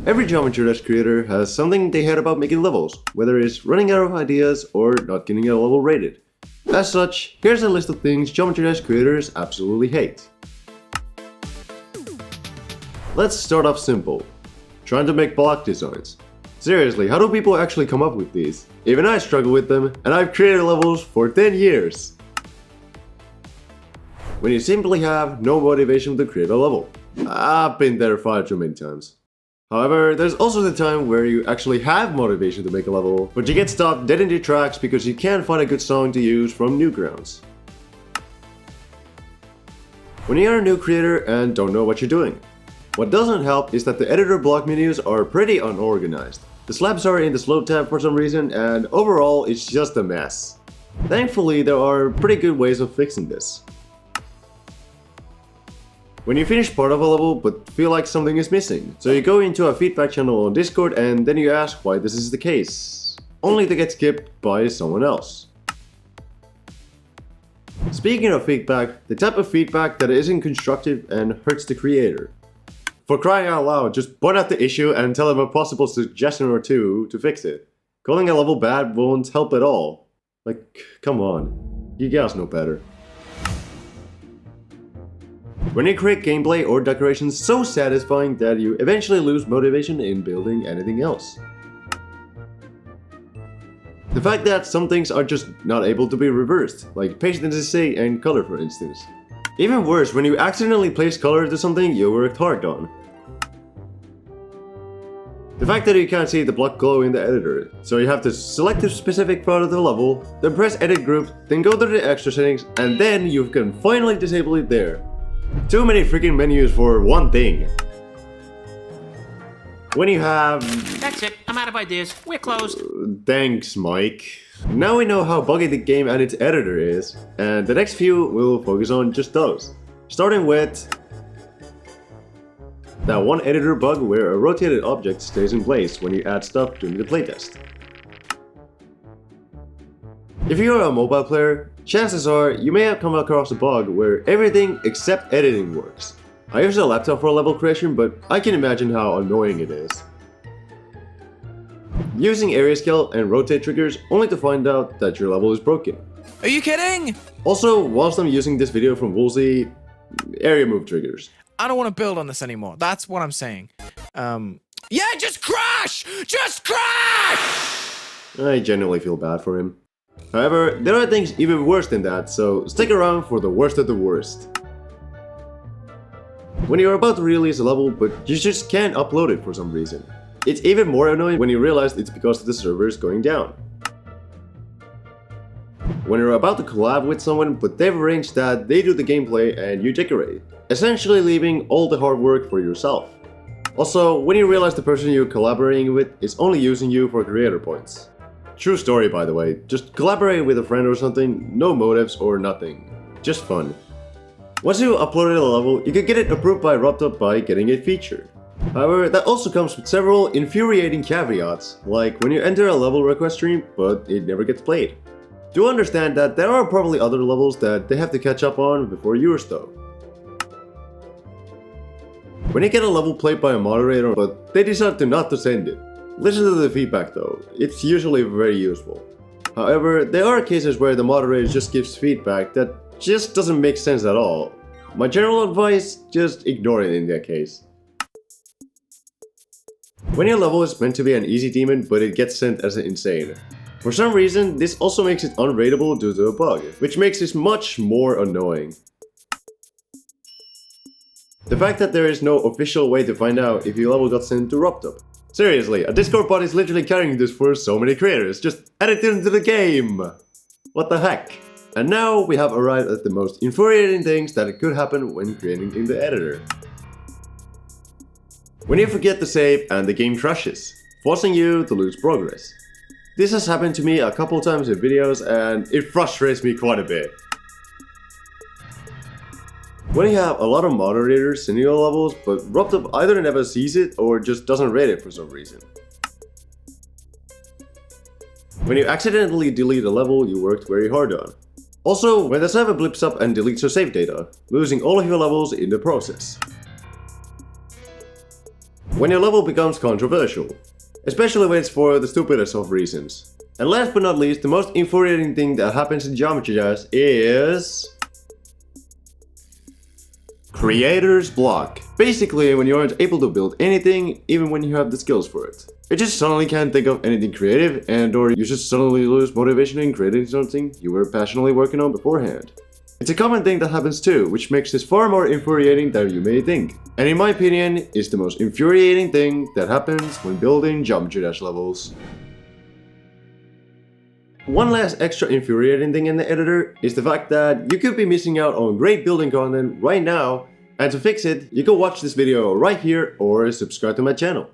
Every Geometry Dash creator has something they hate about making levels, whether it's running out of ideas or not getting a level rated. As such, here's a list of things Geometry Dash creators absolutely hate. Let's start off simple. Trying to make block designs. Seriously, how do people actually come up with these? Even I struggle with them, and I've created levels for 10 years. When you simply have no motivation to create a level. I've been there far too many times. However, there's also the time where you actually have motivation to make a level, but you get stopped dead in your tracks because you can't find a good song to use from Newgrounds. When you are a new creator and don't know what you're doing. What doesn't help is that the editor block menus are pretty unorganized. The slabs are in the slope tab for some reason, and overall it's just a mess. Thankfully, there are pretty good ways of fixing this. When you finish part of a level but feel like something is missing, so you go into a feedback channel on Discord and then you ask why this is the case, only to get skipped by someone else. Speaking of feedback, the type of feedback that isn't constructive and hurts the creator. For crying out loud, just point out the issue and tell them a possible suggestion or two to fix it. Calling a level bad won't help at all. Like, come on, you guys know better. When you create gameplay or decorations so satisfying that you eventually lose motivation in building anything else. The fact that some things are just not able to be reversed, like page intensity and color for instance. Even worse, when you accidentally place color to something you worked hard on. The fact that you can't see the block glow in the editor, so you have to select a specific part of the level, then press edit group, then go to the extra settings, and then you can finally disable it there. Too many freaking menus for one thing. When you have... That's it, I'm out of ideas, we're closed. Thanks, Mike. Now we know how buggy the game and its editor is, and the next few will focus on just those. Starting with... that one editor bug where a rotated object stays in place when you add stuff during the playtest. If you are a mobile player, chances are you may have come across a bug where everything except editing works. I use a laptop for level creation, but I can imagine how annoying it is. Using area scale and rotate triggers only to find out that your level is broken. Are you kidding? Also, whilst I'm using this video from Woolsey, area move triggers. I don't want to build on this anymore. That's what I'm saying. Yeah, just crash! Just crash! I genuinely feel bad for him. However, there are things even worse than that, so stick around for the worst of the worst. When you're about to release a level but you just can't upload it for some reason. It's even more annoying when you realize it's because the server is going down. When you're about to collab with someone but they've arranged that they do the gameplay and you decorate, essentially leaving all the hard work for yourself. Also, when you realize the person you're collaborating with is only using you for creator points. True story, by the way, just collaborate with a friend or something, no motives or nothing, just fun. Once you uploaded a level, you can get it approved by RobTop by getting it featured. However, that also comes with several infuriating caveats, like when you enter a level request stream, but it never gets played. Do understand that there are probably other levels that they have to catch up on before yours though. When you get a level played by a moderator, but they decide to not to send it. Listen to the feedback though, it's usually very useful. However, there are cases where the moderator just gives feedback that just doesn't make sense at all. My general advice, just ignore it in that case. When your level is meant to be an easy demon but it gets sent as an insane. For some reason, this also makes it unrateable due to a bug, which makes this much more annoying. The fact that there is no official way to find out if your level got sent to RobTop. Seriously, a Discord bot is literally carrying this for so many creators, just add it into the game! What the heck? And now we have arrived at the most infuriating things that could happen when creating in the editor. When you forget to save and the game crashes, forcing you to lose progress. This has happened to me a couple times in videos and it frustrates me quite a bit. When you have a lot of moderators sending you levels, but RobTop either never sees it or just doesn't rate it for some reason. When you accidentally delete a level you worked very hard on. Also, when the server blips up and deletes your save data, losing all of your levels in the process. when your level becomes controversial, especially when it's for the stupidest of reasons. And last but not least, the most infuriating thing that happens in Geometry Dash is creator's block. Basically, when you aren't able to build anything, even when you have the skills for it. You just suddenly can't think of anything creative, and or you just suddenly lose motivation in creating something you were passionately working on beforehand. It's a common thing that happens too, which makes this far more infuriating than you may think. And in my opinion, it's the most infuriating thing that happens when building Geometry Dash levels. One last extra infuriating thing in the editor is the fact that you could be missing out on great building content right now, and to fix it, you can watch this video right here or subscribe to my channel.